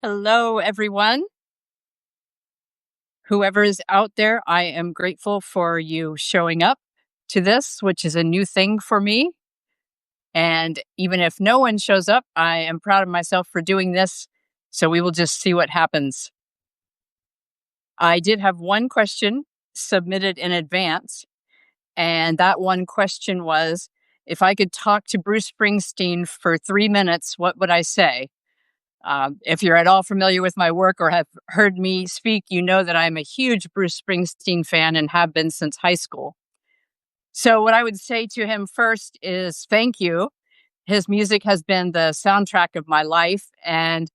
Hello, everyone. Whoever is out there, I am grateful for you showing up to this, which is a new thing for me. And even if no one shows up, I am proud of myself for doing this. So we will just see what happens. I did have one question submitted in advance. And that one question was, if I could talk to Bruce Springsteen for 3 minutes, what would I say? If you're at all familiar with my work or have heard me speak, you know that I'm a huge Bruce Springsteen fan and have been since high school. So, what I would say to him first is thank you. His music has been the soundtrack of my life, and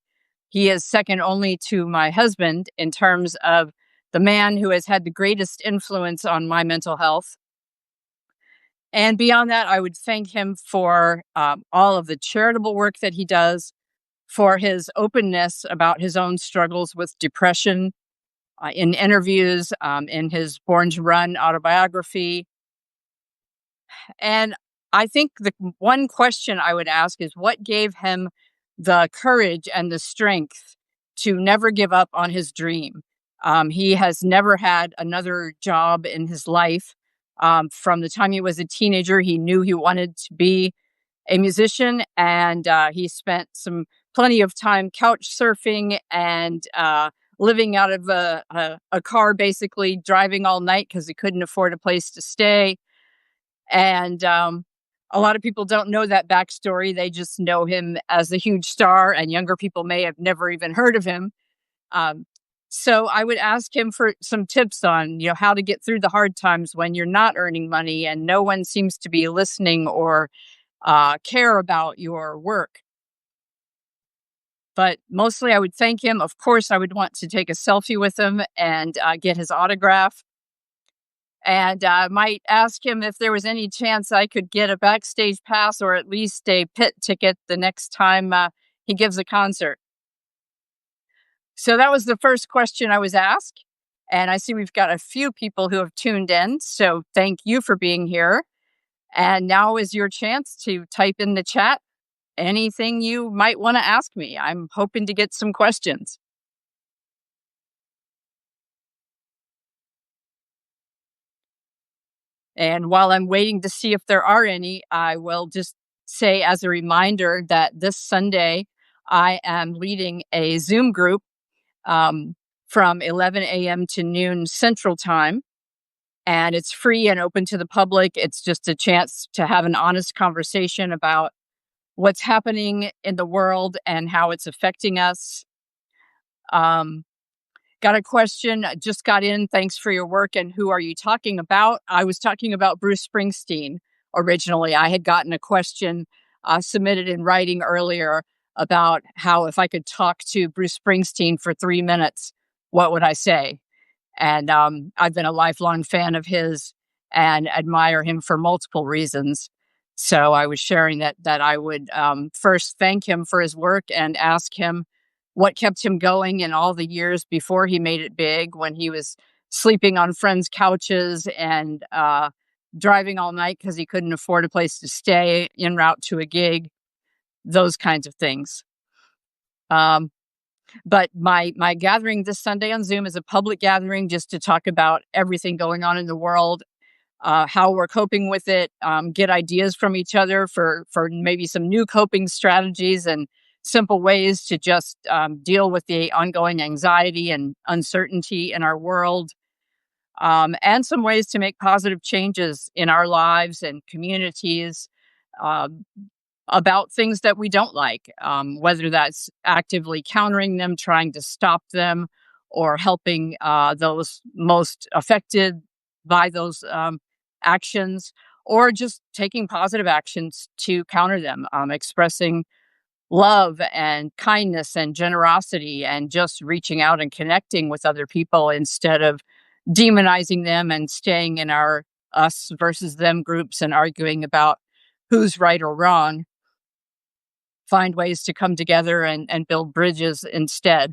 he is second only to my husband in terms of the man who has had the greatest influence on my mental health. And beyond that, I would thank him for all of the charitable work that he does, for his openness about his own struggles with depression in interviews, in his Born to Run autobiography. And I think the one question I would ask is what gave him the courage and the strength to never give up on his dream? He has never had another job in his life. From the time he was a teenager, he knew he wanted to be a musician, and he spent plenty of time couch surfing and living out of a car, basically driving all night because he couldn't afford a place to stay. And a lot of people don't know that backstory. They just know him as a huge star, and younger people may have never even heard of him. Um, so I would ask him for some tips on, how to get through the hard times when you're not earning money and no one seems to be listening or care about your work. But mostly, I would thank him. Of course, I would want to take a selfie with him and get his autograph. And might ask him if there was any chance I could get a backstage pass or at least a pit ticket the next time he gives a concert. So that was the first question I was asked. And I see we've got a few people who have tuned in. So thank you for being here. And now is your chance to type in the chat anything you might want to ask me. I'm hoping to get some questions. And while I'm waiting to see if there are any, I will just say as a reminder that this Sunday I am leading a Zoom group from 11 a.m. to noon Central Time. And it's free and open to the public. It's just a chance to have an honest conversation about what's happening in the world and how it's affecting us. Got a question, just got in. Thanks for your work. And who are you talking about? I was talking about Bruce Springsteen originally. I had gotten a question submitted in writing earlier about how if I could talk to Bruce Springsteen for 3 minutes, what would I say? And I've been a lifelong fan of his and admire him for multiple reasons. So I was sharing that I would first thank him for his work and ask him what kept him going in all the years before he made it big, when he was sleeping on friends' couches and driving all night because he couldn't afford a place to stay en route to a gig, those kinds of things. But my gathering this Sunday on Zoom is a public gathering just to talk about everything going on in the world, how we're coping with it, get ideas from each other for maybe some new coping strategies and simple ways to just deal with the ongoing anxiety and uncertainty in our world, and some ways to make positive changes in our lives and communities. Um, about things that we don't like, whether that's actively countering them, trying to stop them, or helping those most affected by those actions, or just taking positive actions to counter them, expressing love and kindness and generosity, and just reaching out and connecting with other people instead of demonizing them and staying in our us versus them groups and arguing about who's right or wrong. Find ways to come together and build bridges instead.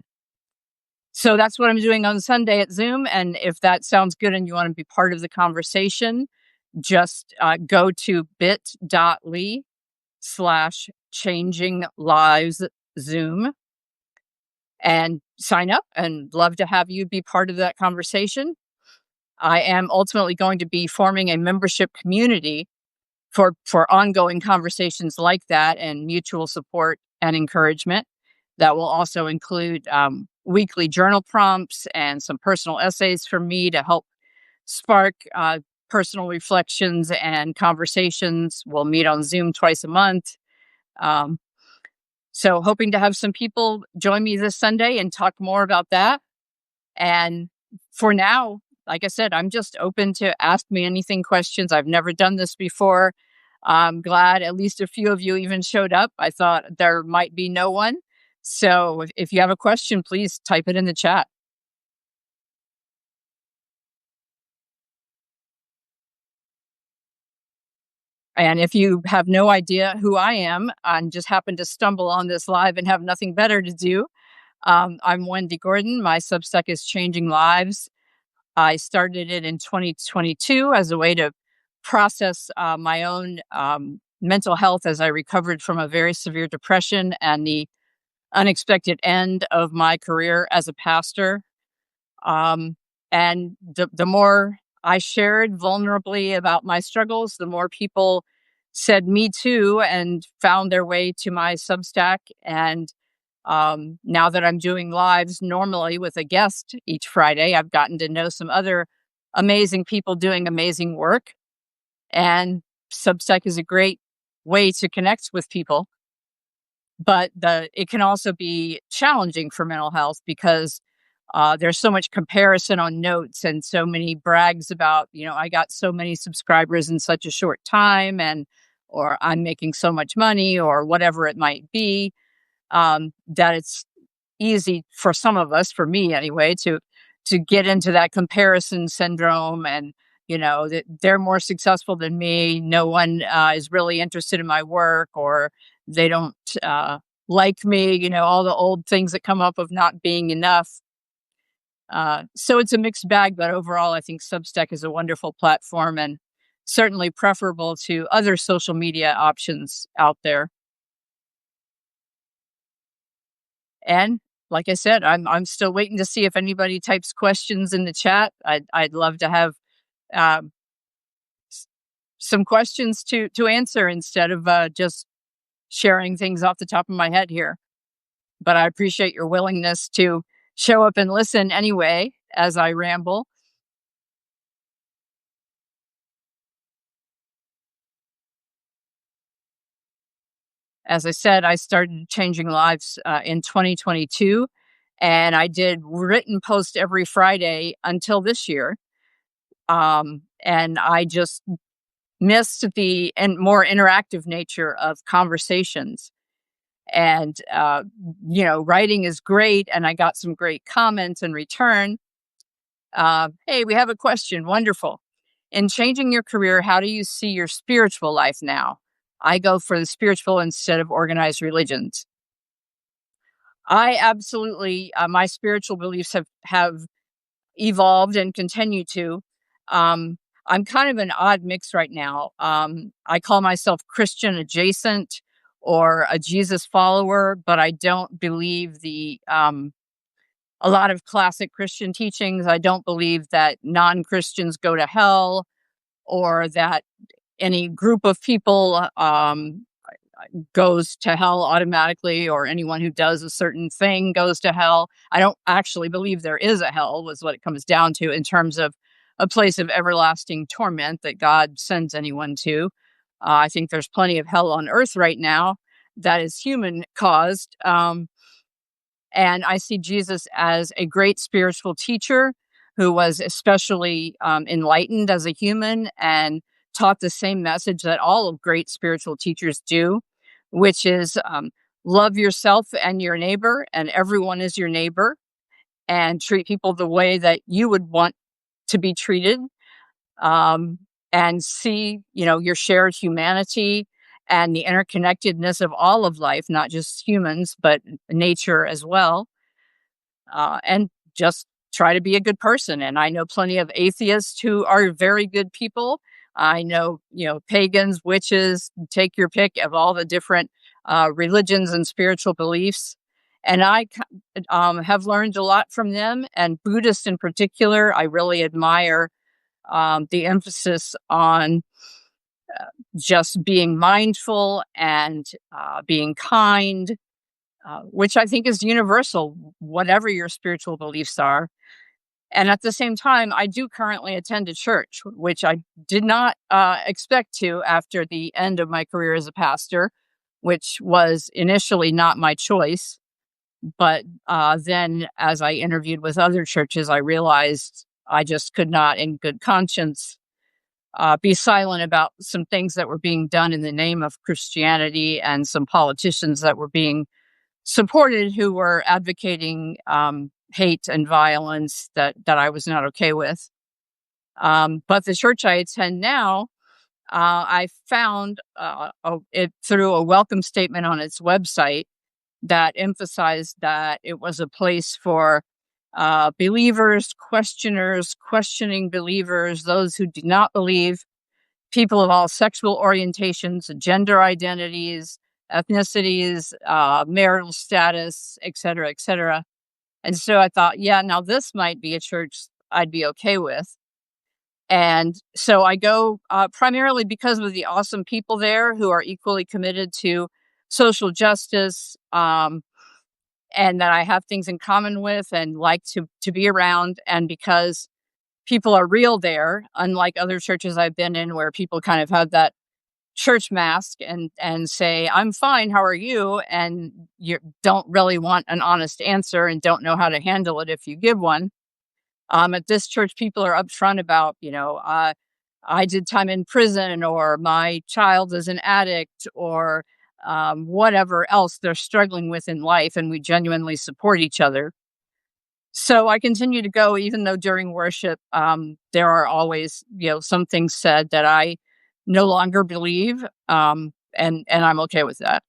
So that's what I'm doing on Sunday at Zoom. And if that sounds good and you want to be part of the conversation, just go to bit.ly/changing lives Zoom. and sign up, and love to have you be part of that conversation. I am ultimately going to be forming a membership community for ongoing conversations like that and mutual support and encouragement. That will also include weekly journal prompts and some personal essays from me to help spark personal reflections and conversations. We'll meet on Zoom twice a month. Um, so, hoping to have some people join me this Sunday and talk more about that. And for now, like I said, I'm just open to ask me anything questions. I've never done this before. I'm glad at least a few of you even showed up. I thought there might be no one. So if you have a question, please type it in the chat. And if you have no idea who I am and just happen to stumble on this live and have nothing better to do, I'm Wendy Gordon. My Substack is Changing Lives. I started it in 2022 as a way to process my own mental health as I recovered from a very severe depression and the unexpected end of my career as a pastor. Um, and the more I shared vulnerably about my struggles, the more people said me too and found their way to my Substack. And now that I'm doing lives normally with a guest each Friday, I've gotten to know some other amazing people doing amazing work. And Substack is a great way to connect with people. But it can also be challenging for mental health because there's so much comparison on notes and so many brags about, I got so many subscribers in such a short time, and or I'm making so much money, or whatever it might be, that it's easy for some of us, for me anyway, to get into that comparison syndrome, and that they're more successful than me. No one is really interested in my work, or they don't like me. All the old things that come up of not being enough. So it's a mixed bag, but overall, I think Substack is a wonderful platform and certainly preferable to other social media options out there. And like I said, I'm still waiting to see if anybody types questions in the chat. I'd love to have um, s- some questions to answer instead of just sharing things off the top of my head here. But I appreciate your willingness to show up and listen anyway as I ramble. As I said, I started Changing Lives in 2022, and I did written post every Friday until this year. And I just missed the and more interactive nature of conversations. And writing is great, and I got some great comments in return. Hey, we have a question. Wonderful. In changing your career, how do you see your spiritual life now? I go for the spiritual instead of organized religions. I absolutely, my spiritual beliefs have evolved and continue to. Um, I'm kind of an odd mix right now. I call myself Christian adjacent or a Jesus follower, but I don't believe a lot of classic Christian teachings. I don't believe that non-Christians go to hell, or that any group of people goes to hell automatically, or anyone who does a certain thing goes to hell. I don't actually believe there is a hell, was what it comes down to, in terms of a place of everlasting torment that God sends anyone to. I think there's plenty of hell on earth right now that is human caused. And I see Jesus as a great spiritual teacher who was especially enlightened as a human and taught the same message that all of great spiritual teachers do, which is love yourself and your neighbor, and everyone is your neighbor, and treat people the way that you would want to be treated, um, and see, your shared humanity and the interconnectedness of all of life, not just humans, but nature as well, and just try to be a good person. And I know plenty of atheists who are very good people. I know, pagans, witches, take your pick of all the different religions and spiritual beliefs. And have learned a lot from them, and Buddhists in particular. I really admire the emphasis on just being mindful and being kind, which I think is universal, whatever your spiritual beliefs are. And at the same time, I do currently attend a church, which I did not expect to after the end of my career as a pastor, which was initially not my choice. But then, as I interviewed with other churches, I realized I just could not, in good conscience, be silent about some things that were being done in the name of Christianity and some politicians that were being supported who were advocating hate and violence that I was not okay with. But the church I attend now, I found it through a welcome statement on its website that emphasized that it was a place for believers, questioners, questioning believers, those who did not believe, people of all sexual orientations, gender identities, ethnicities, marital status, et cetera, et cetera. And so I thought, yeah, now this might be a church I'd be okay with. And so I go primarily because of the awesome people there who are equally committed to social justice, and that I have things in common with and like to be around, and because people are real there, unlike other churches I've been in where people kind of have that church mask and say, "I'm fine, how are you?" and you don't really want an honest answer and don't know how to handle it if you give one. At this church, people are upfront about, I did time in prison, or my child is an addict, or whatever else they're struggling with in life, and we genuinely support each other. So I continue to go, even though during worship, there are always, some things said that I no longer believe, and I'm okay with that.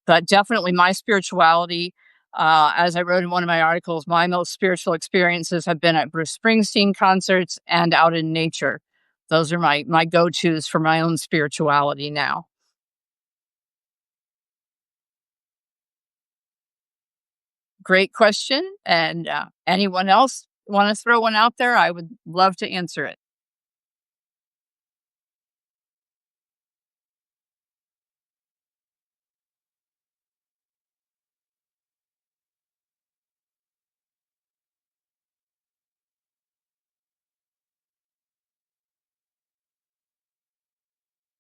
But definitely my spirituality, as I wrote in one of my articles, my most spiritual experiences have been at Bruce Springsteen concerts and out in nature. Those are my go-tos for my own spirituality now. Great question. And anyone else want to throw one out there? I would love to answer it.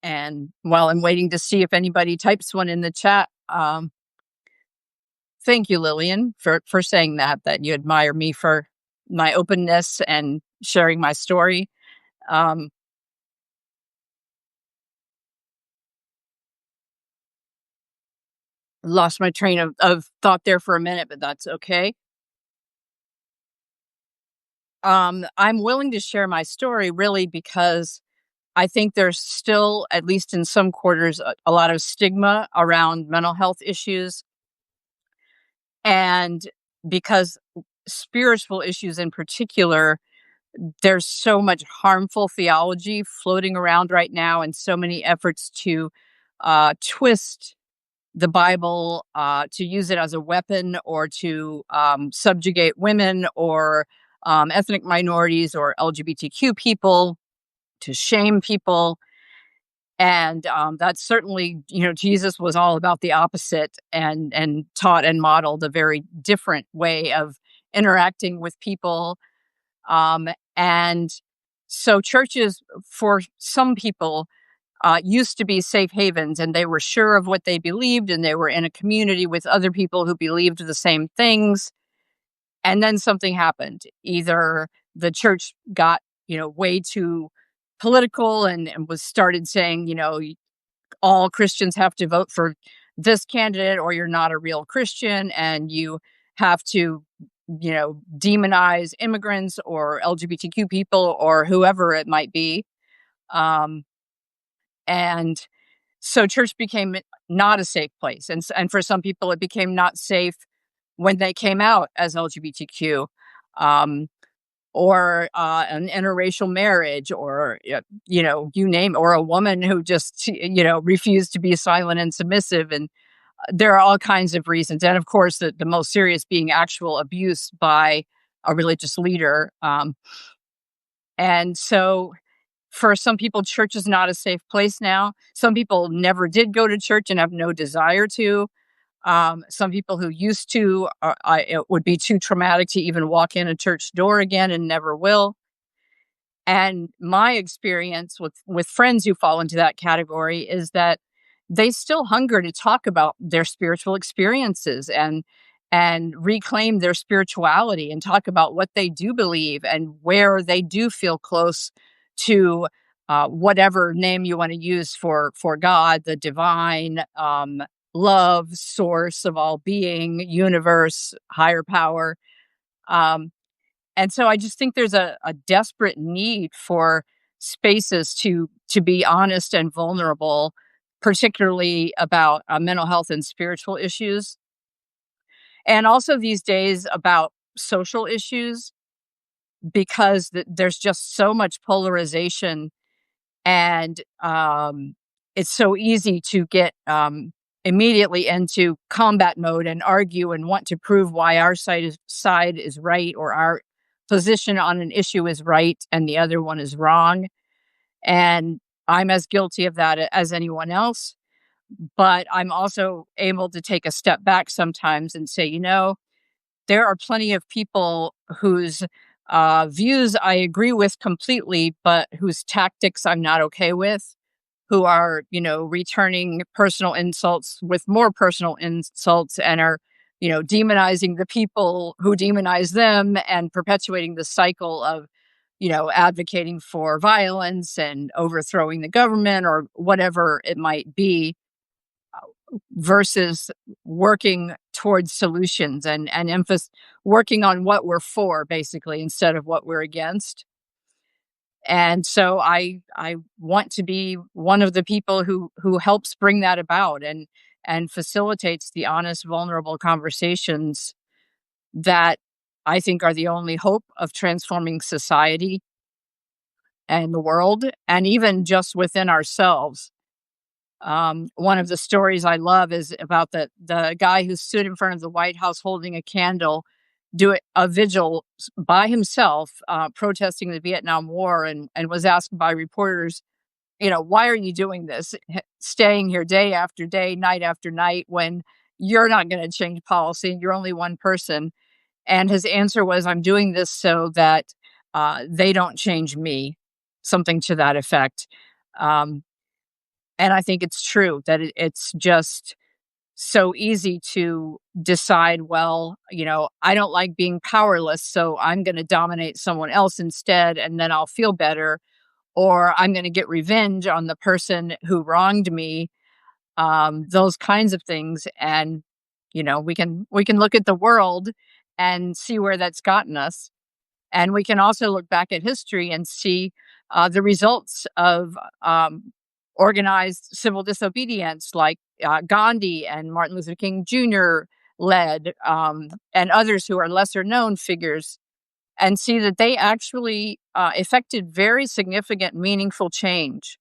And while I'm waiting to see if anybody types one in the chat, thank you, Lillian, for saying that you admire me for my openness and sharing my story. Um, Lost my train of thought there for a minute, but that's okay. I'm willing to share my story really because I think there's still, at least in some quarters, a lot of stigma around mental health issues. And because spiritual issues in particular, there's so much harmful theology floating around right now, and so many efforts to twist the Bible, to use it as a weapon, or to subjugate women, or ethnic minorities, or LGBTQ people, to shame people. And that's certainly, Jesus was all about the opposite, and taught and modeled a very different way of interacting with people. And so churches, for some people, used to be safe havens, and they were sure of what they believed, and they were in a community with other people who believed the same things. And then something happened. Either the church got, way too political, and was started saying, all Christians have to vote for this candidate, or you're not a real Christian, and you have to, demonize immigrants or LGBTQ people or whoever it might be. Um, and so church became not a safe place. And for some people, it became not safe when they came out as LGBTQ, um, or an interracial marriage, or, you name, or a woman who just, refused to be silent and submissive. And There are all kinds of reasons, and of course, the most serious being actual abuse by a religious leader. And so, for some people, church is not a safe place now. Some people never did go to church and have no desire to. Some people who used to, it would be too traumatic to even walk in a church door again and never will. And my experience with friends who fall into that category is that they still hunger to talk about their spiritual experiences and reclaim their spirituality and talk about what they do believe and where they do feel close to whatever name you want to use for God, the divine, love, source of all being, universe, higher power. Um, and so I just think there's a desperate need for spaces to be honest and vulnerable, particularly about mental health and spiritual issues, and also these days about social issues, because there's just so much polarization, and it's so easy to get immediately into combat mode and argue and want to prove why our side is right, or our position on an issue is right and the other one is wrong. And I'm as guilty of that as anyone else. But I'm also able to take a step back sometimes and say, there are plenty of people whose views I agree with completely, but whose tactics I'm not okay with, who are, returning personal insults with more personal insults, and are, demonizing the people who demonize them, and perpetuating the cycle of, advocating for violence and overthrowing the government or whatever it might be, versus working towards solutions and working on what we're for, basically, instead of what we're against. And so I want to be one of the people who helps bring that about, and facilitates the honest, vulnerable conversations that I think are the only hope of transforming society and the world, and even just within ourselves. One of the stories I love is about the guy who stood in front of the White House holding a candle, do a vigil by himself, protesting the Vietnam War, and was asked by reporters, why are you doing this, staying here day after day, night after night, when you're not going to change policy and you're only one person? And his answer was, I'm doing this so that they don't change me, something to that effect. Um, and I think it's true that it's just so easy to decide, well, I don't like being powerless, so I'm going to dominate someone else instead, and then I'll feel better. Or I'm going to get revenge on the person who wronged me. Those kinds of things. And, we can look at the world and see where that's gotten us. And we can also look back at history and see the results of organized civil disobedience, like Gandhi and Martin Luther King Jr. led, and others who are lesser known figures, and see that they actually effected very significant, meaningful change.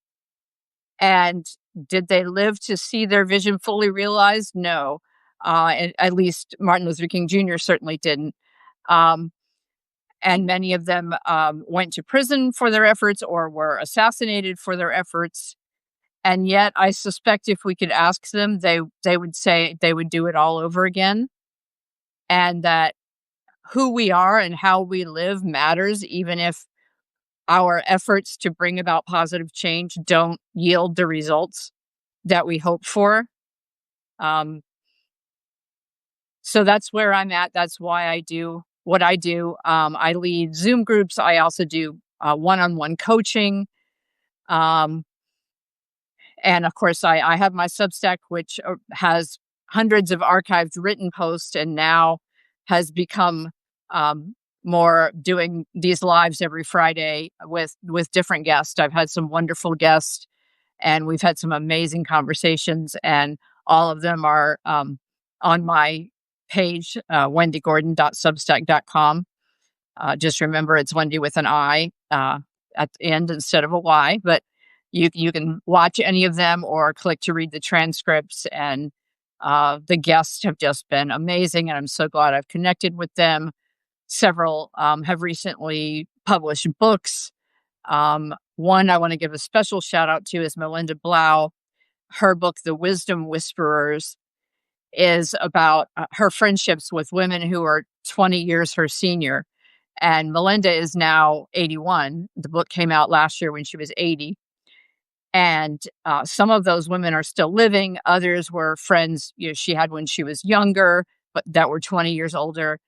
And did they live to see their vision fully realized? No. At least Martin Luther King Jr. certainly didn't. Um, and many of them went to prison for their efforts or were assassinated for their efforts. And yet, I suspect if we could ask them, they would say they would do it all over again, and that who we are and how we live matters, even if our efforts to bring about positive change don't yield the results that we hope for. Um, so that's where I'm at. That's why I do what I do. I lead Zoom groups. I also do one-on-one coaching. Um, And of course, I have my Substack, which has hundreds of archived written posts, and now has become more doing these lives every Friday with different guests. I've had some wonderful guests, and we've had some amazing conversations, and all of them are on my page, wendygordon.substack.com. Just remember, it's Wendy with an I at the end instead of a Y. But you can watch any of them or click to read the transcripts. And The guests have just been amazing, and I'm so glad I've connected with them. Several have recently published books. One I want to give a special shout out to is Melinda Blau. Her book, The Wisdom Whisperers, is about her friendships with women who are 20 years her senior. And Melinda is now 81. The book came out last year when she was 80. And some of those women are still living. Others were friends, she had when she was younger, but that were 20 years older.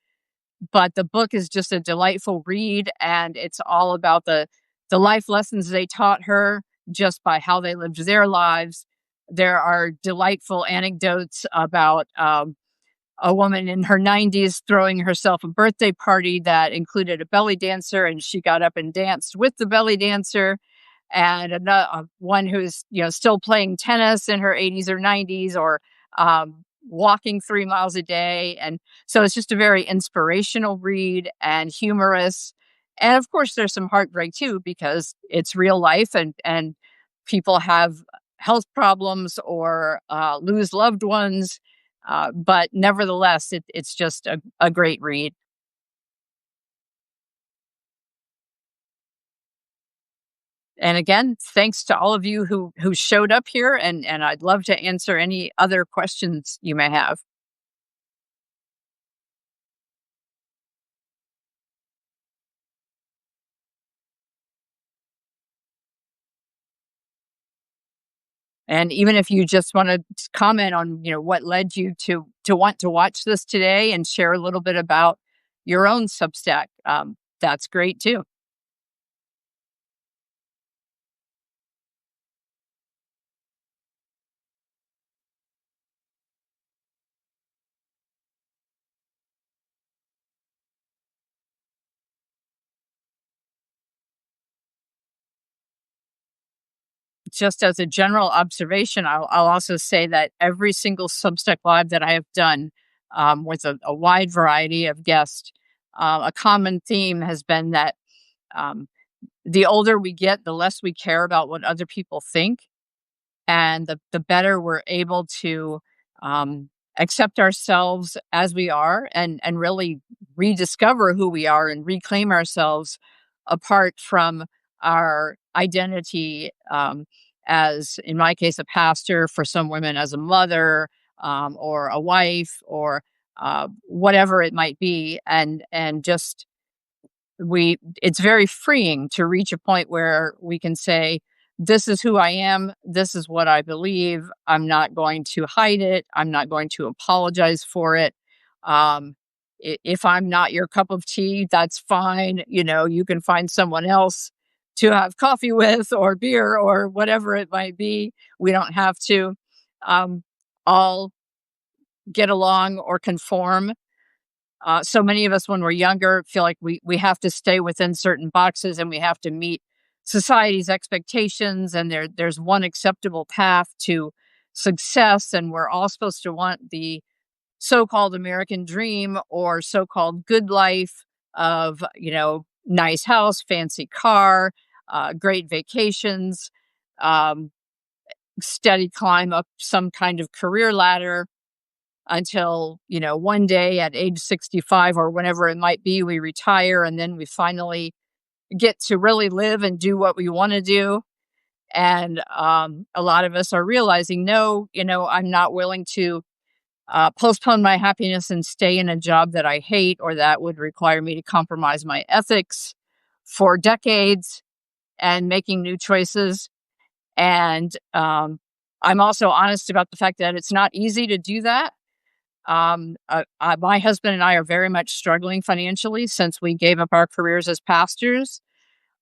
But the book is just a delightful read, and it's all about the life lessons they taught her just by how they lived their lives. There are delightful anecdotes about a woman in her 90s throwing herself a birthday party that included a belly dancer, and she got up and danced with the belly dancer. And another one who's still playing tennis in her 80s or 90s, or walking 3 miles a day. And so it's just a very inspirational read and humorous. And of course, there's some heartbreak too, because it's real life, and people have health problems or lose loved ones. But nevertheless, it's just a great read. And again, thanks to all of you who showed up here, and I'd love to answer any other questions you may have. And even if you just want to comment on, what led you to want to watch this today and share a little bit about your own Substack, that's great too. Just as a general observation, I'll also say that every single Substack Live that I have done, with a wide variety of guests, a common theme has been that um, the older we get, the less we care about what other people think, and the better we're able to um, accept ourselves as we are, and really rediscover who we are and reclaim ourselves apart from our identity, as in my case a pastor, for some women as a mother, or a wife, or whatever it might be. And just we it's very freeing to reach a point where we can say, this is who I am, this is what I believe, I'm not going to hide it, I'm not going to apologize for it. um, if I'm not your cup of tea, that's fine. You can find someone else to have coffee with, or beer, or whatever it might be. We don't have to um, all get along or conform. So many of us, when we're younger, feel like we have to stay within certain boxes, and we have to meet society's expectations. And there's one acceptable path to success, and we're all supposed to want the so-called American dream, or so-called good life of nice house, fancy car, great vacations, um, steady climb up some kind of career ladder, until one day at age 65 or whenever it might be, we retire, and then we finally get to really live and do what we want to do. And a lot of us are realizing, no, I'm not willing to postpone my happiness and stay in a job that I hate, or that would require me to compromise my ethics for decades, and making new choices. And I'm also honest about the fact that it's not easy to do that. My husband and I are very much struggling financially since we gave up our careers as pastors.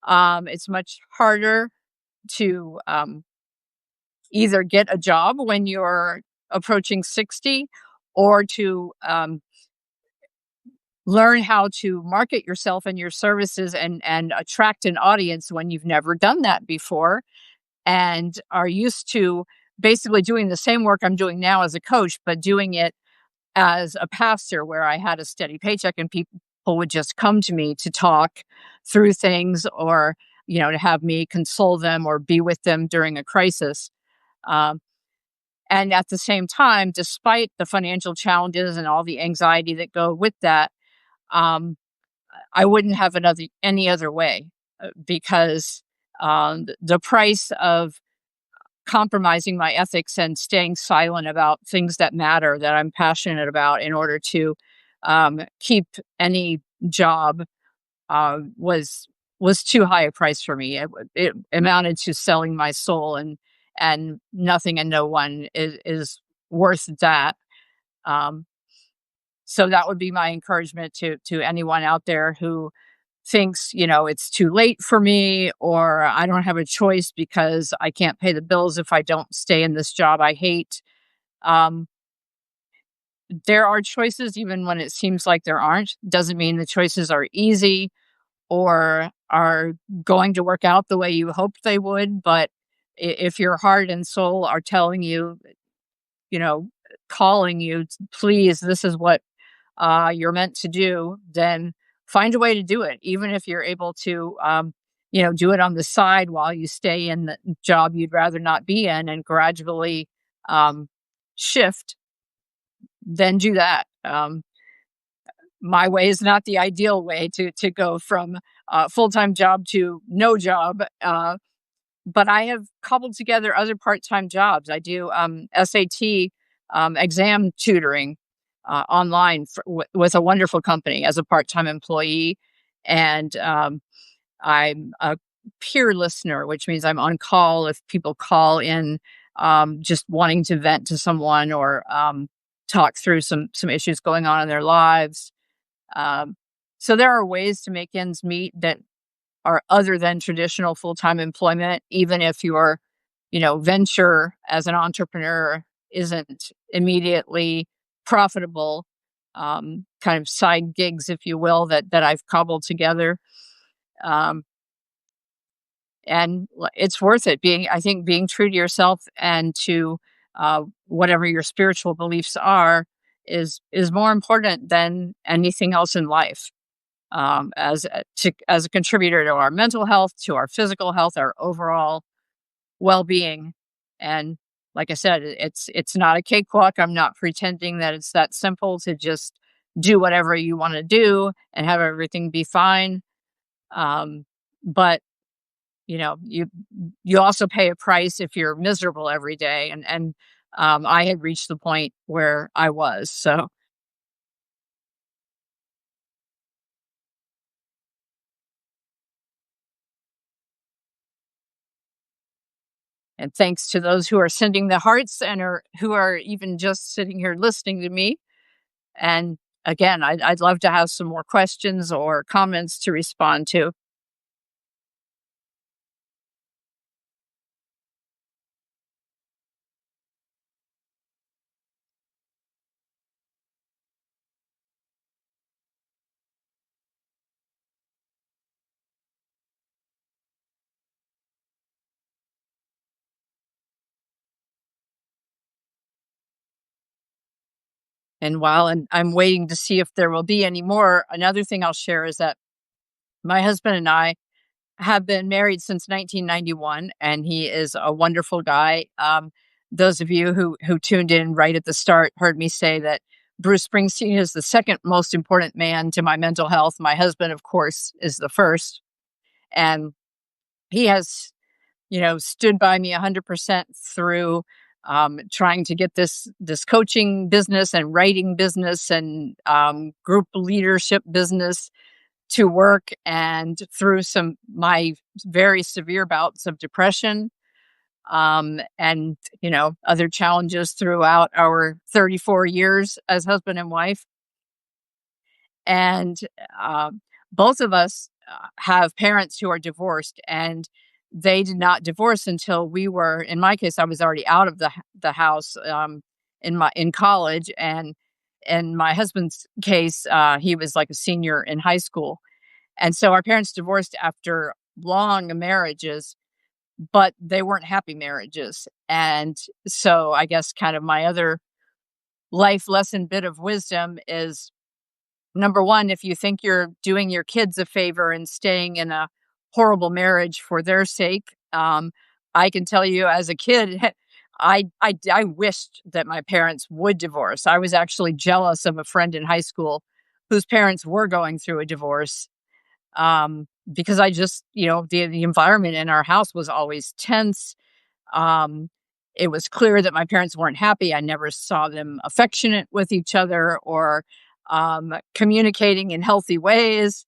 It's much harder to either get a job when you're approaching 60, or to learn how to market yourself and your services, and attract an audience when you've never done that before, and are used to basically doing the same work I'm doing now as a coach, but doing it as a pastor, where I had a steady paycheck, and people would just come to me to talk through things, or to have me console them or be with them during a crisis. Um, And at the same time, despite the financial challenges and all the anxiety that go with that, um, I wouldn't have any other way, because the price of compromising my ethics and staying silent about things that matter that I'm passionate about in order to keep any job was too high a price for me. It amounted to selling my soul, and nothing and no one is worth that. Um, so that would be my encouragement to anyone out there who thinks, it's too late for me, or I don't have a choice because I can't pay the bills if I don't stay in this job I hate. Um, there are choices even when it seems like there aren't. Doesn't mean the choices are easy or are going to work out the way you hoped they would. But if your heart and soul are telling you, you know, calling you, please, this is what you're meant to do, then find a way to do it. Even if you're able to, do it on the side while you stay in the job you'd rather not be in and gradually um, shift, then do that. My way is not the ideal way to go from full time job to no job. But I have cobbled together other part-time jobs. I do SAT exam tutoring online with a wonderful company as a part-time employee, and I'm a peer listener, which means I'm on call if people call in just wanting to vent to someone or talk through some issues going on in their lives. Um, so there are ways to make ends meet that are other than traditional full-time employment, even if your, venture as an entrepreneur isn't immediately profitable, kind of side gigs, if you will, that I've cobbled together. Um, and it's worth it I think being true to yourself and to whatever your spiritual beliefs are is more important than anything else in life, as a contributor to our mental health, to our physical health, our overall well-being. And like I said, it's not a cakewalk. I'm not pretending that it's that simple to just do whatever you want to do and have everything be fine. But you also pay a price if you're miserable every day, and I had reached the point where I was. So, and thanks to those who are sending the hearts and who are even just sitting here listening to me. And again, I'd love to have some more questions or comments to respond to. And I'm waiting to see if there will be any more, another thing I'll share is that my husband and I have been married since 1991, and he is a wonderful guy. Those of you who tuned in right at the start heard me say that Bruce Springsteen is the second most important man to my mental health. My husband, of course, is the first, and he has, stood by me 100% through trying to get this coaching business and writing business and group leadership business to work, and through some my very severe bouts of depression, and other challenges throughout our 34 years as husband and wife. And uh, both of us have parents who are divorced, and they did not divorce until we were, in my case, I was already out of the house in college, and in my husband's case, he was like a senior in high school. And so our parents divorced after long marriages, but they weren't happy marriages. And so I guess kind of my other life lesson bit of wisdom is, number one, if you think you're doing your kids a favor and staying in a horrible marriage for their sake, I can tell you as a kid, I wished that my parents would divorce. I was actually jealous of a friend in high school whose parents were going through a divorce, because I just, the environment in our house was always tense. Um, it was clear that my parents weren't happy. I never saw them affectionate with each other or communicating in healthy ways.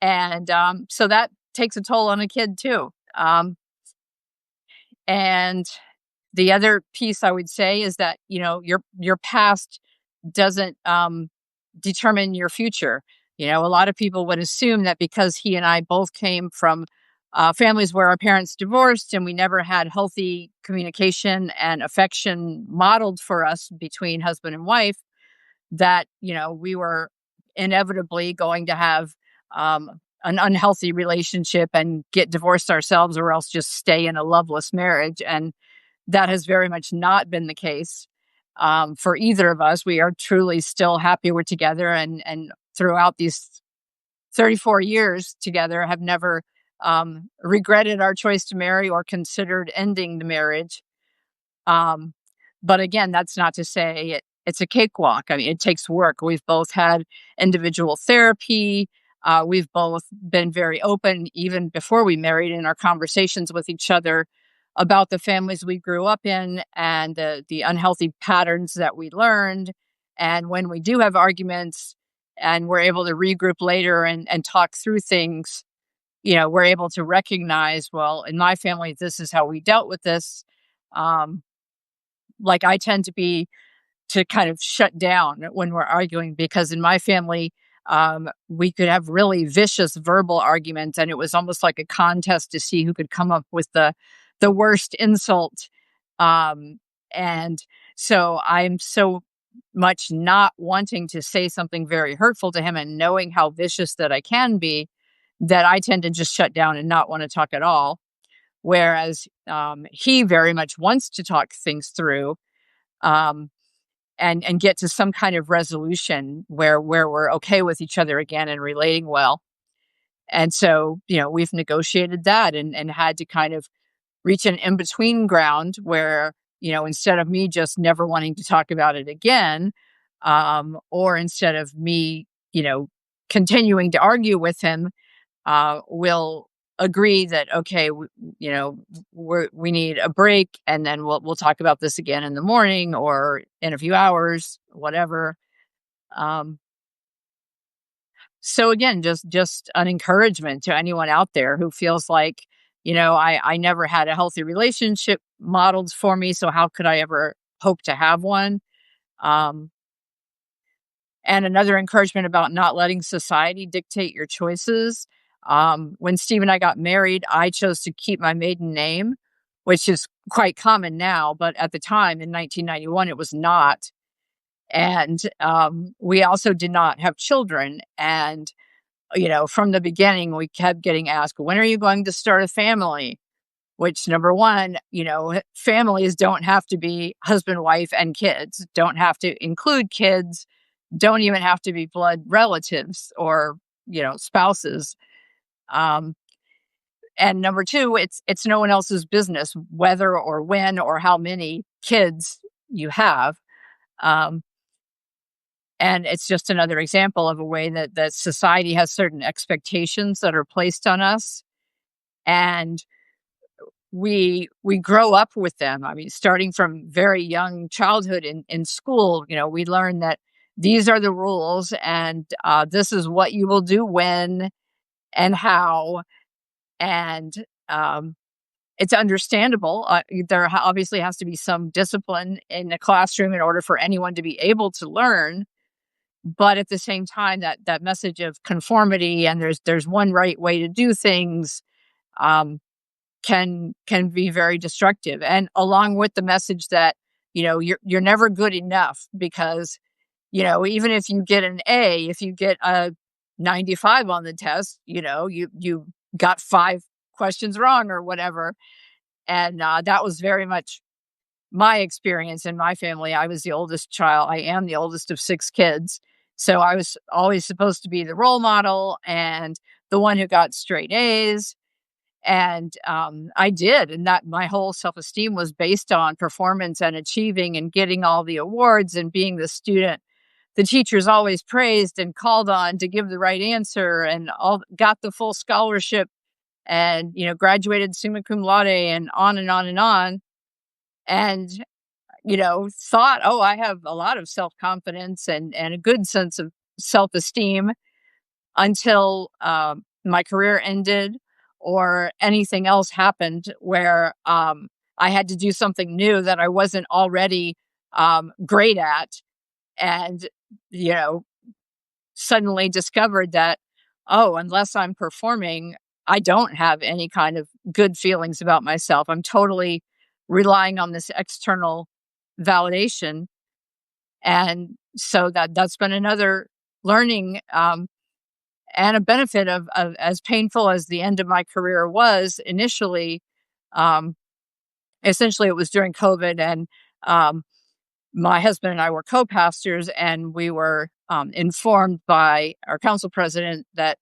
And so that takes a toll on a kid too. And the other piece I would say is that, your past doesn't determine your future. A lot of people would assume that because he and I both came from families where our parents divorced and we never had healthy communication and affection modeled for us between husband and wife, that, we were inevitably going to have an unhealthy relationship and get divorced ourselves, or else just stay in a loveless marriage. And that has very much not been the case for either of us. We are truly still happy we're together, and throughout these 34 years together, have never regretted our choice to marry or considered ending the marriage. Um, but again, that's not to say it's a cakewalk. I mean, it takes work. We've both had individual therapy. We've both been very open, even before we married, in our conversations with each other about the families we grew up in and the unhealthy patterns that we learned. And when we do have arguments and we're able to regroup later and talk through things, we're able to recognize, well, in my family, this is how we dealt with this. Um, like I tend to kind of shut down when we're arguing, because in my family, we could have really vicious verbal arguments, and it was almost like a contest to see who could come up with the worst insult. And so I'm so much not wanting to say something very hurtful to him, and knowing how vicious that I can be, that I tend to just shut down and not want to talk at all. Whereas he very much wants to talk things through. Um, and get to some kind of resolution where we're okay with each other again and relating well. And so, we've negotiated that and had to kind of reach an in-between ground where, instead of me just never wanting to talk about it again, or instead of me, continuing to argue with him, we'll agree that, okay, we need a break, and then we'll talk about this again in the morning or in a few hours, whatever. Um, so again, just an encouragement to anyone out there who feels like, I never had a healthy relationship modeled for me, so how could I ever hope to have one? Um, And another encouragement about not letting society dictate your choices. When Steve and I got married, I chose to keep my maiden name, which is quite common now, but at the time in 1991, it was not. And we also did not have children. And, from the beginning, we kept getting asked, when are you going to start a family? Which, number one, families don't have to be husband, wife, and kids, don't have to include kids, don't even have to be blood relatives or, spouses. Um, and number two, it's no one else's business whether or when or how many kids you have. Um, and it's just another example of a way that society has certain expectations that are placed on us. And we grow up with them. I mean, starting from very young childhood in school, we learn that these are the rules, and this is what you will do when and how. And um, it's understandable. There obviously has to be some discipline in the classroom in order for anyone to be able to learn. But at the same time, that message of conformity and there's one right way to do things, um, can be very destructive. And along with the message that, you're never good enough, because, even if you get an A, if you get a 95 on the test, you got 5 questions wrong or whatever. And that was very much my experience in my family. I was the oldest child. I am the oldest of 6 kids. So I was always supposed to be the role model and the one who got straight A's. And I did. And that my whole self esteem was based on performance and achieving and getting all the awards and being the student the teachers always praised and called on to give the right answer, and all got the full scholarship, and graduated summa cum laude, and on and on and on. And thought, oh, I have a lot of self-confidence and a good sense of self-esteem, until my career ended or anything else happened where I had to do something new that I wasn't already great at. And you know suddenly discovered that, oh, unless I'm performing, I don't have any kind of good feelings about myself. I'm totally relying on this external validation. And so that's been another learning, and a benefit of, as painful as the end of my career was initially. um, Essentially it was during COVID, and um, my husband and I were co-pastors, and we were informed by our council president that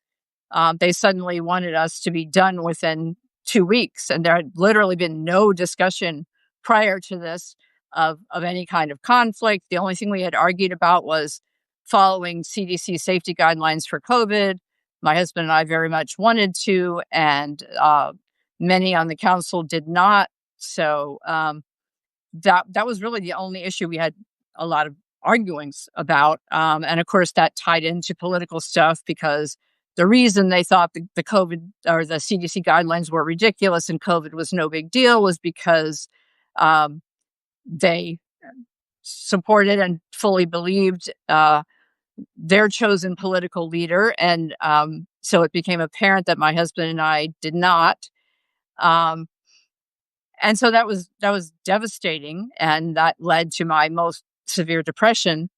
they suddenly wanted us to be done within 2 weeks. And there had literally been no discussion prior to this of any kind of conflict. The only thing we had argued about was following CDC safety guidelines for COVID. My husband and I very much wanted to, and many on the council did not. So that was really the only issue we had a lot of arguings about. And of course, that tied into political stuff, because the reason they thought the COVID or the CDC guidelines were ridiculous and COVID was no big deal was because um, they supported and fully believed their chosen political leader. And so it became apparent that my husband and I did not. Um, and so that was devastating, and that led to my most severe depression.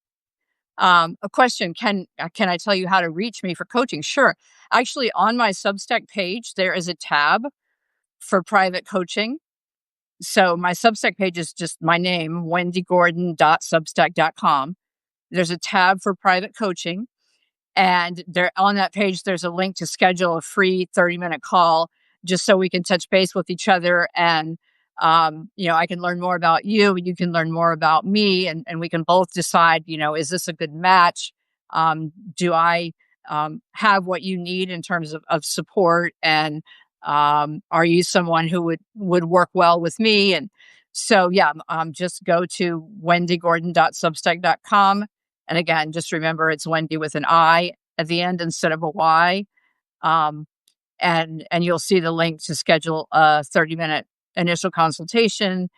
A question: can I tell you how to reach me for coaching? Sure. Actually, on my Substack page, there is a tab for private coaching. So my Substack page is just my name, wendygordon.substack.com. There's a tab for private coaching. And there, on that page, there's a link to schedule a free 30-minute call, just so we can touch base with each other. And, I can learn more about you, you can learn more about me, and we can both decide, is this a good match? Do I have what you need in terms of support? And are you someone who would work well with me? And so, yeah, just go to wendygordon.substack.com. And again, just remember it's Wendy with an I at the end instead of a Y. Um, and you'll see the link to schedule a 30-minute initial consultation.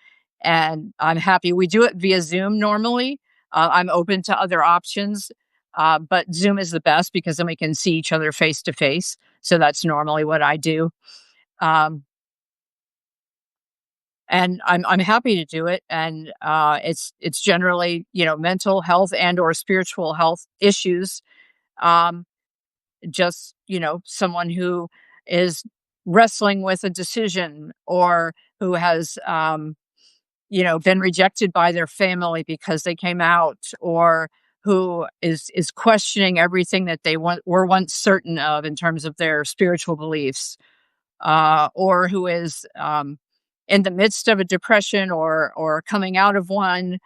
And I'm happy. We do it via Zoom normally. I'm open to other options, but Zoom is the best, because then we can see each other face to face. So that's normally what I do. Um, and I'm happy to do it. And it's generally mental health and or spiritual health issues. Um, just someone who is wrestling with a decision, or who has been rejected by their family because they came out, or who is questioning everything that they were once certain of in terms of their spiritual beliefs, or who is in the midst of a depression, or coming out of one,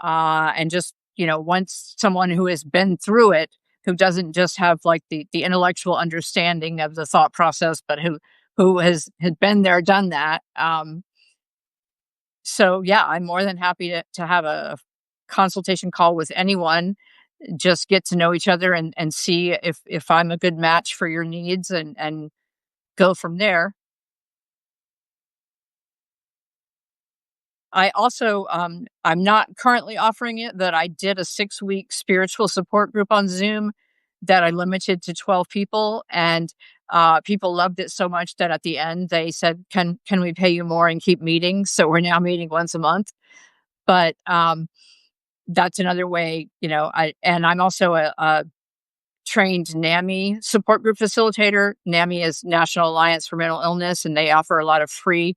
and just wants someone who has been through it, who doesn't just have like the intellectual understanding of the thought process, but who had been there, done that. So yeah, I'm more than happy to have a consultation call with anyone. Just get to know each other, and see if I'm a good match for your needs, and go from there. I also, I'm not currently offering it, but I did a 6-week spiritual support group on Zoom that I limited to 12 people. And people loved it so much that at the end they said, can we pay you more and keep meeting? So we're now meeting once a month. But that's another way, and I'm also a trained NAMI support group facilitator. NAMI is National Alliance for Mental Illness, and they offer a lot of free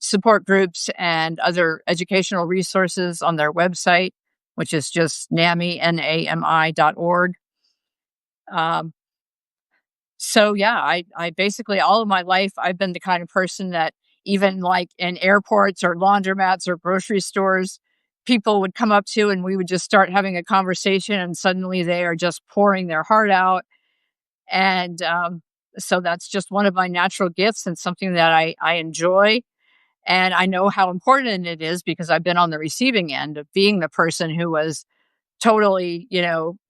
support groups and other educational resources on their website, which is just NAMI.org. So yeah, I basically all of my life I've been the kind of person that even like in airports or laundromats or grocery stores, people would come up to and we would just start having a conversation and suddenly they are just pouring their heart out. And so that's just one of my natural gifts and something that I enjoy. And I know how important it is because I've been on the receiving end of being the person who was totally,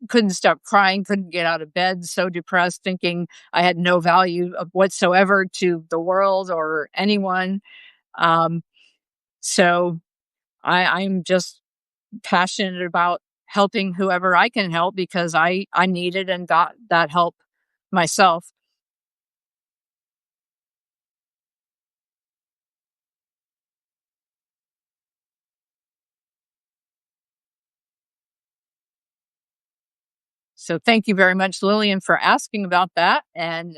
couldn't stop crying, couldn't get out of bed, so depressed, thinking I had no value of whatsoever to the world or anyone. Um, so I'm just passionate about helping whoever I can help because I needed and got that help myself. So thank you very much, Lillian, for asking about that. And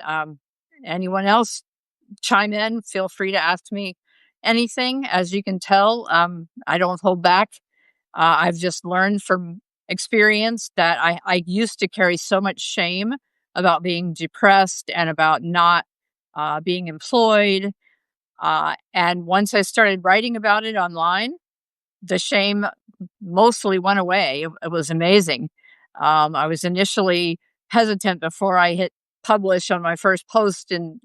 anyone else chime in, feel free to ask me anything. As you can tell, I don't hold back. I've just learned from experience that I used to carry so much shame about being depressed and about not being employed. And once I started writing about it online, the shame mostly went away. It was amazing. I was initially hesitant before I hit publish on my first post in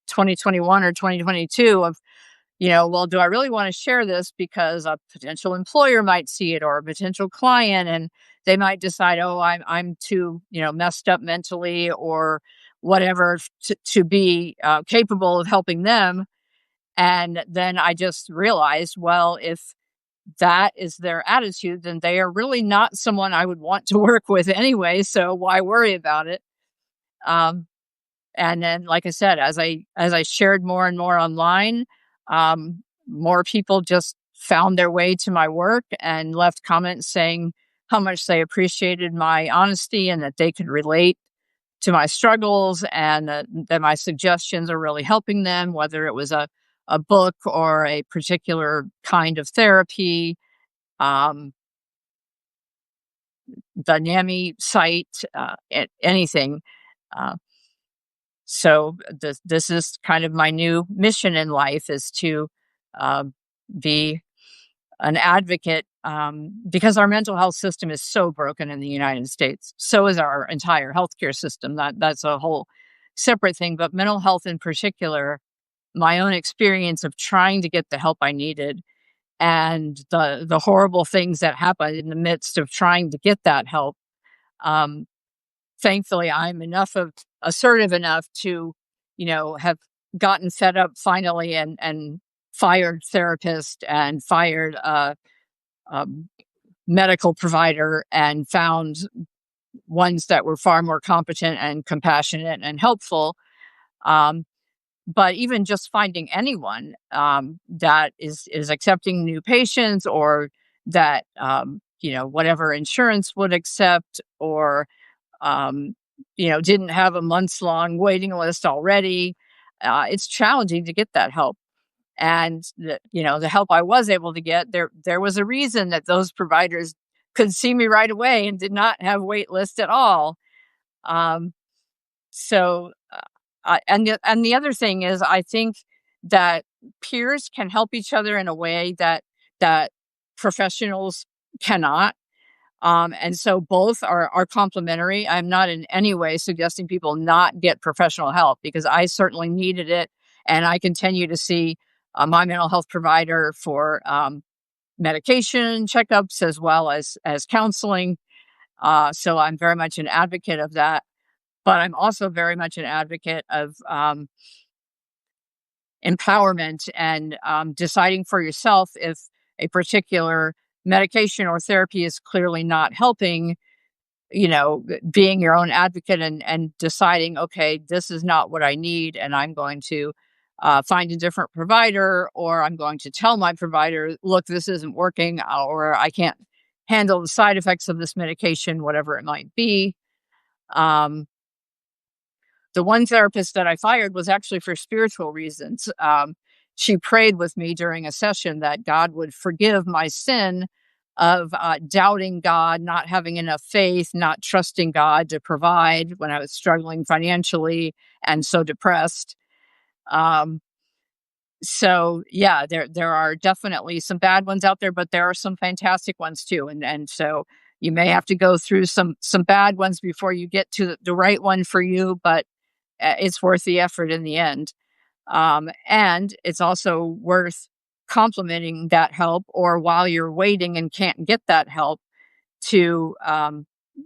2021 or 2022 of, well, do I really want to share this because a potential employer might see it or a potential client and they might decide, oh, I'm too, messed up mentally or whatever to be capable of helping them. And then I just realized, well, if that is their attitude, then they are really not someone I would want to work with anyway. So why worry about it? Um, and then, like I said, as I shared more and more online, more people just found their way to my work and left comments saying how much they appreciated my honesty and that they could relate to my struggles and that my suggestions are really helping them, whether it was a book or a particular kind of therapy. Um, the NAMI site, anything. Uh, so this is kind of my new mission in life is to uh, be an advocate because our mental health system is so broken in the United States. So is our entire healthcare system. That's a whole separate thing. But mental health in particular, my own experience of trying to get the help I needed and the horrible things that happen in the midst of trying to get that help. Um, Thankfully, I'm enough of assertive enough to, have gotten fed up finally and fired therapist and fired a medical provider and found ones that were far more competent and compassionate and helpful. Um, but even just finding anyone that is accepting new patients or that whatever insurance would accept or um, didn't have a months long waiting list already. It's challenging to get that help. And the help I was able to get, there was a reason that those providers could see me right away and did not have wait lists at all. Um, so, and the other thing is, I think that peers can help each other in a way that professionals cannot. And so both are complementary. I'm not in any way suggesting people not get professional help because I certainly needed it, and I continue to see my mental health provider for medication checkups as well as counseling. So I'm very much an advocate of that, but I'm also very much an advocate of empowerment and deciding for yourself if a particular medication or therapy is clearly not helping, being your own advocate and deciding, okay, this is not what I need, and I'm going to find a different provider, or I'm going to tell my provider, look, this isn't working, or I can't handle the side effects of this medication, whatever it might be. Um, the one therapist that I fired was actually for spiritual reasons. She prayed with me during a session that God would forgive my sin of doubting God, not having enough faith, not trusting God to provide when I was struggling financially and so depressed. Um, so yeah, there are definitely some bad ones out there, but there are some fantastic ones too. And so you may have to go through some bad ones before you get to the right one for you, but it's worth the effort in the end. And it's also worth complementing that help, or while you're waiting and can't get that help, to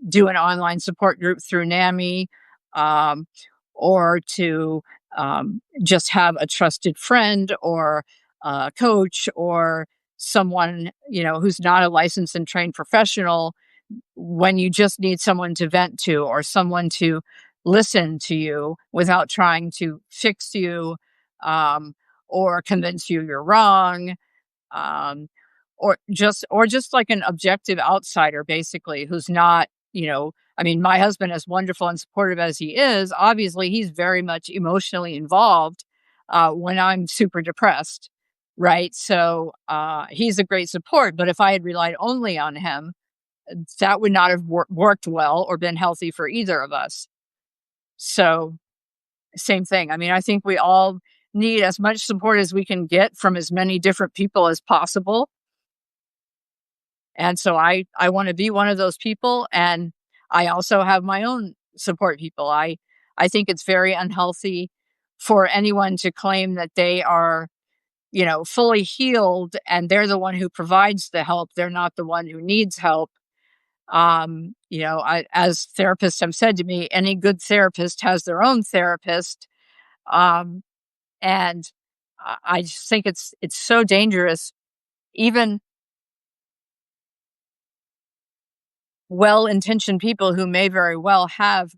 do an online support group through NAMI, um, or to just have a trusted friend or a coach or someone, who's not a licensed and trained professional, when you just need someone to vent to, or someone to listen to you without trying to fix you, um, or convince you you're wrong, um, or just like an objective outsider, basically, who's not, I mean, my husband, as wonderful and supportive as he is, obviously he's very much emotionally involved when I'm super depressed, right? So he's a great support, but if I had relied only on him, that would not have worked well or been healthy for either of us. So, same thing. I mean, I think we all need as much support as we can get from as many different people as possible. And so I want to be one of those people, and I also have my own support people. I think it's very unhealthy for anyone to claim that they are, fully healed and they're the one who provides the help. They're not the one who needs help. As therapists have said to me, any good therapist has their own therapist. Um, and I just think it's so dangerous. Even well-intentioned people who may very well have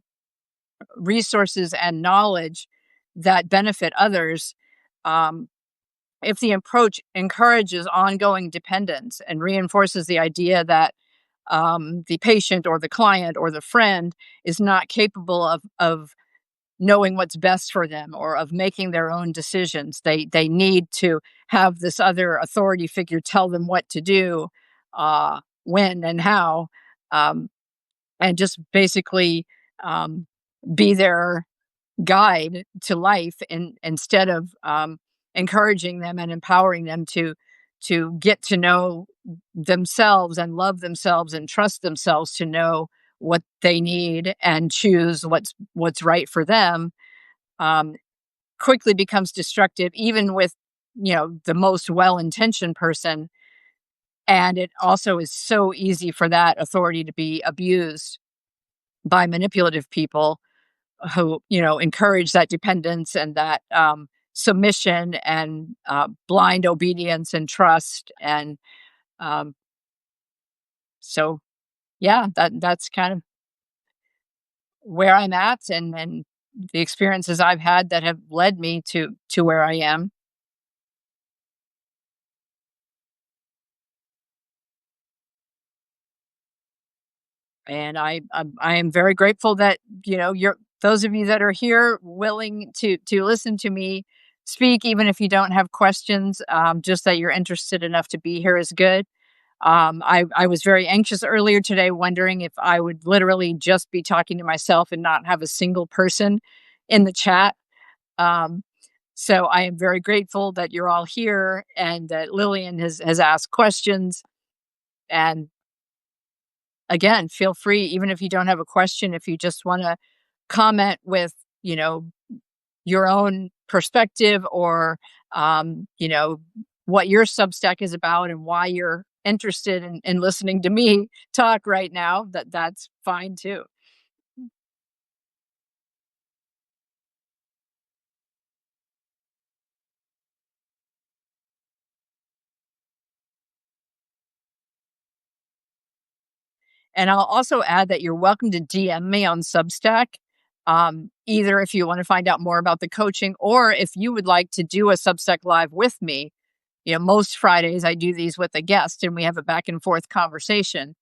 resources and knowledge that benefit others, um, if the approach encourages ongoing dependence and reinforces the idea that the patient or the client or the friend is not capable of knowing what's best for them or of making their own decisions. They need to have this other authority figure tell them what to do, when and how, um, and just basically um, be their guide to life, instead of encouraging them and empowering them to get to know themselves and love themselves and trust themselves to know what they need and choose what's right for them. um, Quickly becomes destructive, even with the most well-intentioned person. And it also is so easy for that authority to be abused by manipulative people who encourage that dependence and that submission and blind obedience and trust. And um, so yeah, that's kind of where I'm at, and the experiences I've had that have led me to where I am. And I am very grateful that you're those of you that are here willing to listen to me speak, even if you don't have questions. Just that you're interested enough to be here is good. I was very anxious earlier today, wondering if I would literally just be talking to myself and not have a single person in the chat. Um, so I am very grateful that you're all here and that Lillian has asked questions. And again, feel free, even if you don't have a question, if you just want to comment with, you know, your own perspective, or, what your Substack is about and why you're interested in listening to me talk right now, that's fine too. And I'll also add that you're welcome to DM me on Substack, either if you want to find out more about the coaching, or if you would like to do a Substack live with me. Most Fridays I do these with a guest and we have a back and forth conversation.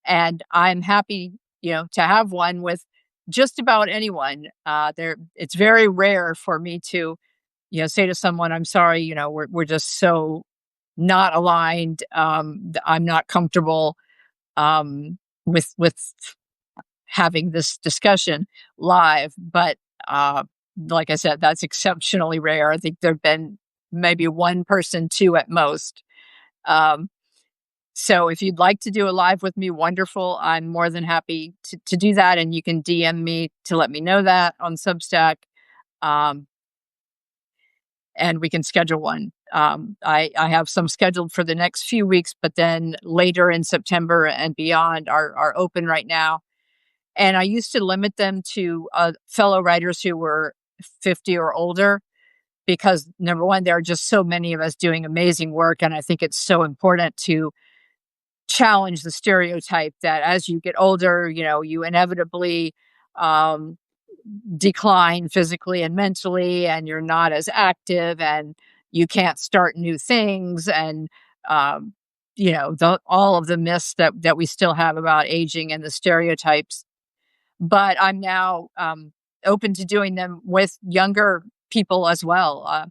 And I'm happy, to have one with just about anyone. It's very rare for me to, say to someone, I'm sorry, we're just so not aligned. I'm not comfortable with having this discussion live, but uh, like I said, that's exceptionally rare. I think there've been maybe one person, two at most. Um, so if you'd like to do a live with me, wonderful. I'm more than happy to do that, and you can DM me to let me know that on Substack. Um, and we can schedule one. I have some scheduled for the next few weeks, but then later in September and beyond are open right now. And I used to limit them to fellow writers who were 50 or older because, number one, there are just so many of us doing amazing work. And I think it's so important to challenge the stereotype that as you get older, you inevitably um, decline physically and mentally, and you're not as active, and you can't start new things, and um, all of the myths that we still have about aging and the stereotypes. But I'm now open to doing them with younger people as well.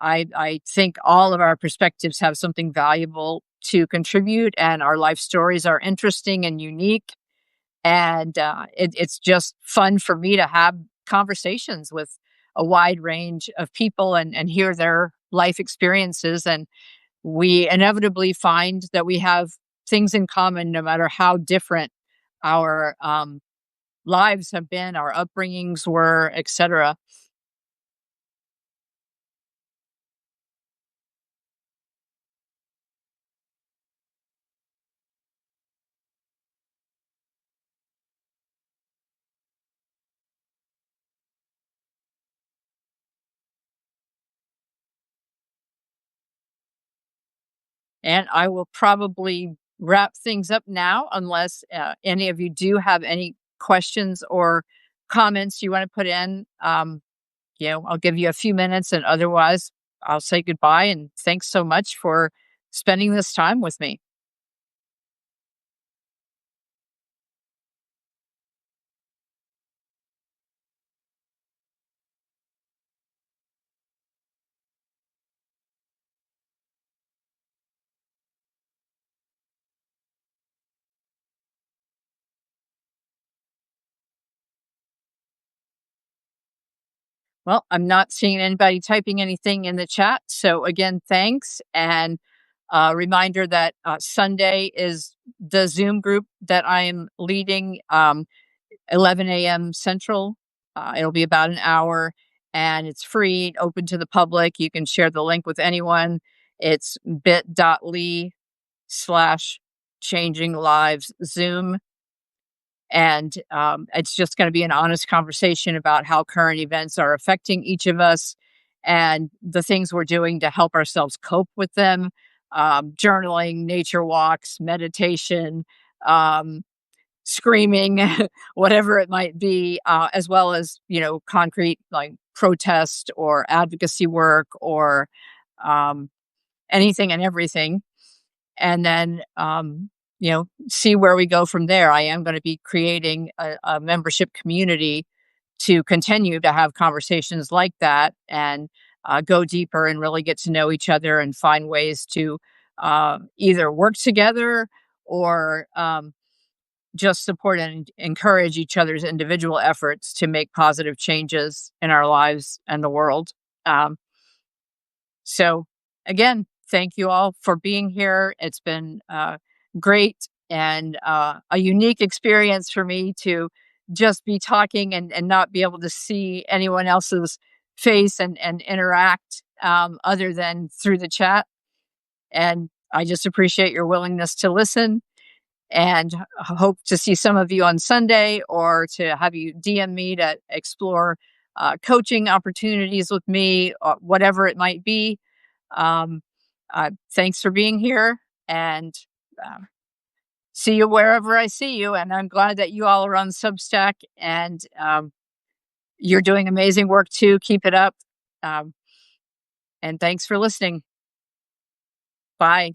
I think all of our perspectives have something valuable to contribute, and our life stories are interesting and unique. And it's just fun for me to have conversations with a wide range of people and hear their life experiences. And we inevitably find that we have things in common, no matter how different our lives have been, our upbringings were, etc. And I will probably wrap things up now, unless any of you do have any questions or comments you want to put in. I'll give you a few minutes, and otherwise, I'll say goodbye. And thanks so much for spending this time with me. Well, I'm not seeing anybody typing anything in the chat. So, again, thanks. And a reminder that Sunday is the Zoom group that I am leading, 11 a.m. Central. It'll be about an hour, and it's free, open to the public. You can share the link with anyone. It's bit.ly/ changing lives Zoom. And it's just going to be an honest conversation about how current events are affecting each of us and the things we're doing to help ourselves cope with them. Journaling, nature walks, meditation, um, screaming, whatever it might be, as well as, concrete like protest or advocacy work or um, anything and everything. And then, see where we go from there. I am going to be creating a membership community to continue to have conversations like that and go deeper and really get to know each other and find ways to either work together or just support and encourage each other's individual efforts to make positive changes in our lives and the world. Um, so, again, thank you all for being here. It's been great and a unique experience for me to just be talking and not be able to see anyone else's face and interact other than through the chat. And I just appreciate your willingness to listen, and hope to see some of you on Sunday or to have you DM me to explore coaching opportunities with me, whatever it might be. Um, Thanks for being here, and uh, see you wherever I see you. And I'm glad that you all are on Substack, and you're doing amazing work too. Keep it up. Um, and thanks for listening. Bye.